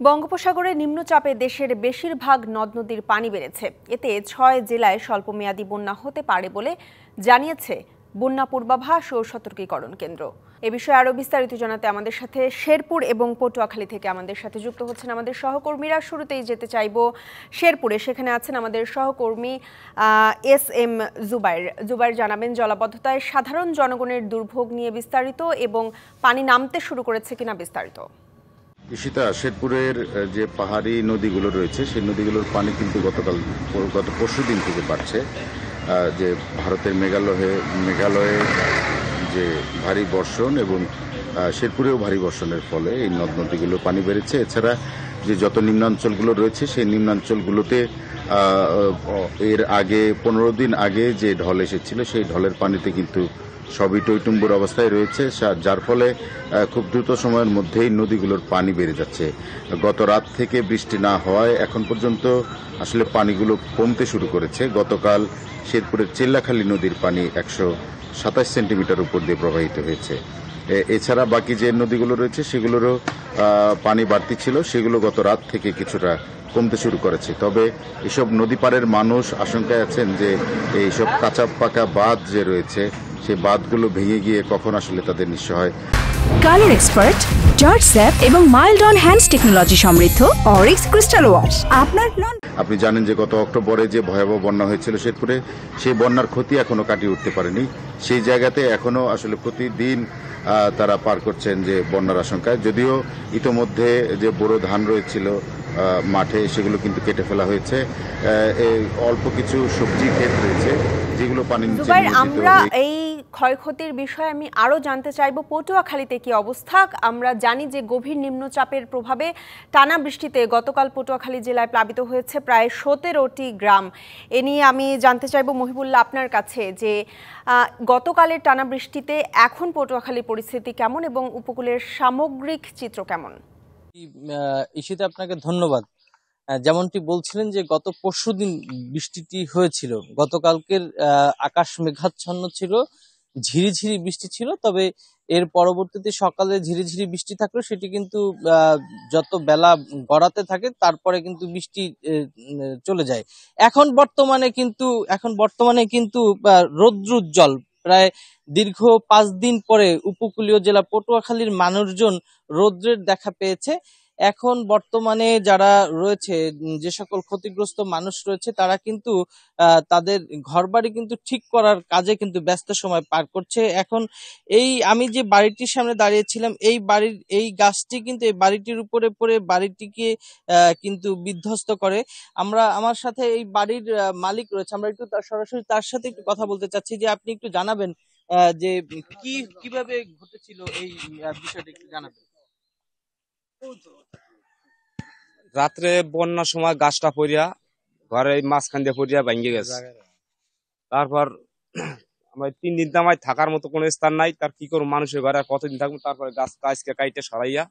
বঙ্গোপসাগরে নিম্নচাপে দেশের বেশিরভাগ নদ-নদীর পানি বেড়েছে। এতে ৬ জেলায় স্বল্পমেয়াদী বন্যা হতে পারে বলে জানিয়েছে বন্যা পূর্বাভাস ও সতর্কীকরণ কেন্দ্র। এ বিষয়ে আরও বিস্তারিত জানাতে আমাদের সাথে শেরপুর এবং পটুয়াখালী থেকে আমাদের সাথে যুক্ত হচ্ছেন আমাদের সহকর্মীরা। শুরুতেই যেতে চাইব শেরপুরে, সেখানে আছেন আমাদের সহকর্মী এস.এম. জুবাইর জানাবেন জলাবদ্ধতায় সাধারণ জনগণের দুর্ভোগ নিয়ে বিস্তারিত এবং পানি নামতে শুরু করেছে কিনা বিস্তারিত। ঈশিতা, শেরপুরের যে পাহাড়ি নদীগুলো রয়েছে সেই নদীগুলোর পানি কিন্তু গত পরশু দিন থেকে বাড়ছে। যে ভারতের মেঘালয়ে যে ভারী বর্ষণ এবং শেরপুরেও ভারী বর্ষণের ফলে এই নদ নদীগুলোর পানি বেড়েছে। এছাড়া যে যত নিম্নাঞ্চলগুলো রয়েছে সেই নিম্নাঞ্চলগুলোতে এর আগে 15 দিন আগে যে ঢল এসেছিল সেই ঢলের পানিতে কিন্তু সবই টইটুম্বুর অবস্থায় রয়েছে, যার ফলে খুব দ্রুত সময়ের মধ্যেই নদীগুলোর পানি বেড়ে যাচ্ছে। গত রাত থেকে বৃষ্টি না হওয়ায় এখন পর্যন্ত আসলে পানিগুলো কমতে শুরু করেছে। গতকাল শেরপুরের চিল্লাখালী নদীর পানি 127 সেন্টিমিটার উপর দিয়ে প্রবাহিত হয়েছে। এছাড়া বাকি যে নদীগুলো রয়েছে সেগুলোরও পানি বাড়তি ছিল, সেগুলো গত রাত থেকে কিছুটা কমতে শুরু করেছে। তবে এসব নদী পাড়ের মানুষ আশঙ্কায় আছেন যে এইসব কাঁচা পাকা বাঁধ যে রয়েছে সেই বাঁধগুলো ভেঙে গিয়ে কখন আসলে তাদের নিঃস্ব হয়। কালার এক্সপার্ট, জর্জ স্যাপ এবং মাইল্ড অন হ্যান্ডস টেকনোলজি সমৃদ্ধ অরিক্স ক্রিস্টাল ওয়াশ। আপনি জানেন যে গত অক্টোবরে যে ভয়াবহ বন্যা হয়েছিল শেরপুরে, সেই বন্যার ক্ষতি এখনো কাটিয়ে উঠতে পারেনি। সেই জায়গাতে এখনো আসলে প্রতিদিন তারা পার করছেন যে বন্যার আশঙ্কায়। যদিও ইতোমধ্যে যে বোরো ধান রয়েছিল মাঠে সেগুলো কিন্তু কেটে ফেলা হয়েছে। অল্প কিছু সবজি ক্ষেত রয়েছে যেগুলো পানি নিচে। আমরা এই ক্ষয়ক্ষতির বিষয়ে আমি আরো জানতে চাইবো পটুয়াখালীতে কি অবস্থা। আমরা জানি যে গভীর নিম্নচাপের প্রভাবে টানা বৃষ্টিতে গতকাল পটুয়াখালী জেলায় প্লাবিত হয়েছে প্রায় 17টি গ্রাম। এ নিয়ে আমি জানতে চাইবো মহিবুল্লাহ আপনার কাছে যে গতকালের টানা বৃষ্টিতে এখন পটুয়াখালী পরিস্থিতি কেমন এবং উপকূলের সামগ্রিক চিত্র কেমন। ঈশিতা, আপনাকে ধন্যবাদ। যেমনটি বলছিলেন যে গত পরশুদিন বৃষ্টিটি হয়েছিল, গতকালকের আকাশ মেঘাচ্ছন্ন ছিল, ঝিরিঝিরি বৃষ্টি ছিল। তবে এর পরবর্তীতে সকালে ঝিরিঝিরি বৃষ্টি থাকলেও সেটি কিন্তু যত বেলা গড়াতে থাকে তারপরে কিন্তু বৃষ্টি চলে যায়। এখন বর্তমানে কিন্তু রৌদ্রোজ্জ্বল। প্রায় দীর্ঘ 5 দিন পরে উপকূলীয় জেলা পটুয়াখালীর মানুষজন রৌদ্রের দেখা পেয়েছে। এখন বর্তমানে যারা রয়েছে, যে সকল ক্ষতিগ্রস্ত মানুষ রয়েছে, তারা কিন্তু তাদের ঘরবাড়ি কিন্তু ঠিক করার কাজে কিন্তু ব্যস্ত সময় পার করছে। এখন আমি যে বাড়িটির সামনে দাঁড়িয়েছিলাম, এই গাছটি কিন্তু এই বাড়িটির উপরে পড়ে বাড়িটিকে কিন্তু বিধ্বস্ত করে। আমার সাথে এই বাড়ির মালিক রয়েছে, আমরা একটু সরাসরি তার সাথে একটু কথা বলতে চাচ্ছি যে আপনি একটু জানাবেন যে কিভাবে ঘটেছিল এই বিষয়টা, একটু জানাবেন। রাত্রে বন্যার সময় গাছটা পড়িয়া ঘরে মাঝখান দিয়ে পড়িয়া ভেঙে গেছে। তারপর আমার 3 দিন আমার থাকার মতো কোনো স্থান নাই। তার কি করবো, মানুষের ঘরে কতদিন থাকবো। তারপরে গাছকে কাইটে সরাইয়া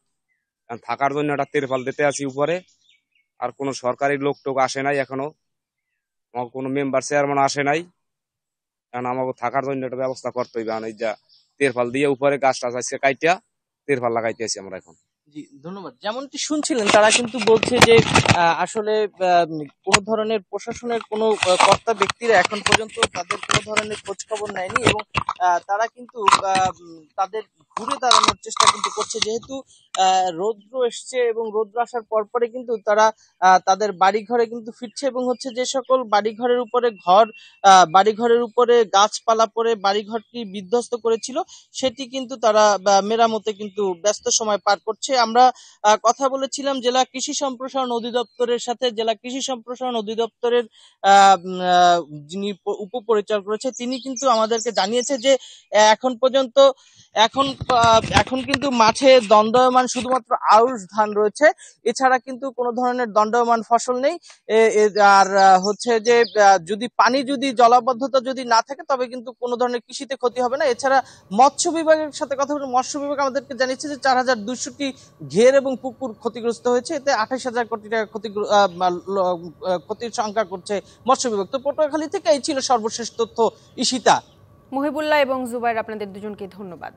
থাকার জন্য একটা তেরপাল দিতে আছি উপরে। আর কোনো সরকারি লোক টোক আসে নাই এখনো, আমার কোনো মেম্বার চেয়ারম্যান আসে নাই। কারণ আমাকে থাকার জন্য একটা ব্যবস্থা করতে হইবে। এই যা তেরপাল দিয়ে উপরে গাছটা আজকে কাইটিয়া তেরপাল লাগাইতে আছি আমরা এখন। জি, ধন্যবাদ। যেমনটি শুনছিলেন, তারা কিন্তু বলছে যে আসলে কোনো ধরনের প্রশাসনের কোনো কর্তা ব্যক্তিরা এখন পর্যন্ত তাদের কোনো ধরনের খোঁজ খবর নেয়নি এবং তারা কিন্তু তাদের ঘুরে দাঁড়ানোর চেষ্টা কিন্তু করছে। যেহেতু রৌদ্র এসছে এবং রৌদ্র আসার পরে কিন্তু তারা তাদের বাড়িঘরে কিন্তু ফিরছে এবং হচ্ছে যে সকল বাড়িঘরের উপরে গাছপালা পরে বাড়িঘরটি বিধ্বস্ত করেছিল সেটি কিন্তু তারা মেরামতে কিন্তু ব্যস্ত সময় পার করছে। আমরা কথা বলেছিলাম জেলা কৃষি সম্প্রসারণ অধিদপ্তরের সাথে। জেলা কৃষি সম্প্রসারণ অধিদপ্তরের যিনি উপপরিচালক রয়েছে, তিনি কিন্তু আমাদেরকে জানিয়েছে যে এখন কিন্তু মাঠে দণ্ডায়মান শুধুমাত্র আউশ ধান রয়েছে, এছাড়া কিন্তু কোনো ধরনের দণ্ডায়মান ফসল নেই। আর হচ্ছে যে যদি জলাবদ্ধতা যদি না থাকে তবে কিন্তু কোনো ধরনের কৃষিতে ক্ষতি হবে না। এছাড়া মৎস্য বিভাগের সাথে কথা বলে মৎস্য বিভাগ আমাদেরকে জানিয়েছে যে 4200টি ঘের এবং পুকুর ক্ষতিগ্রস্ত হয়েছে। এতে 28,000 কোটি টাকা ক্ষতির সংখ্যা করছে মৎস্য বিভাগ। তো পটুয়াখালী থেকে এই ছিল সর্বশেষ তথ্য। ঈশিতা, মহিবুল্লাহ এবং জুবাইর, আপনাদের দুজনকে ধন্যবাদ।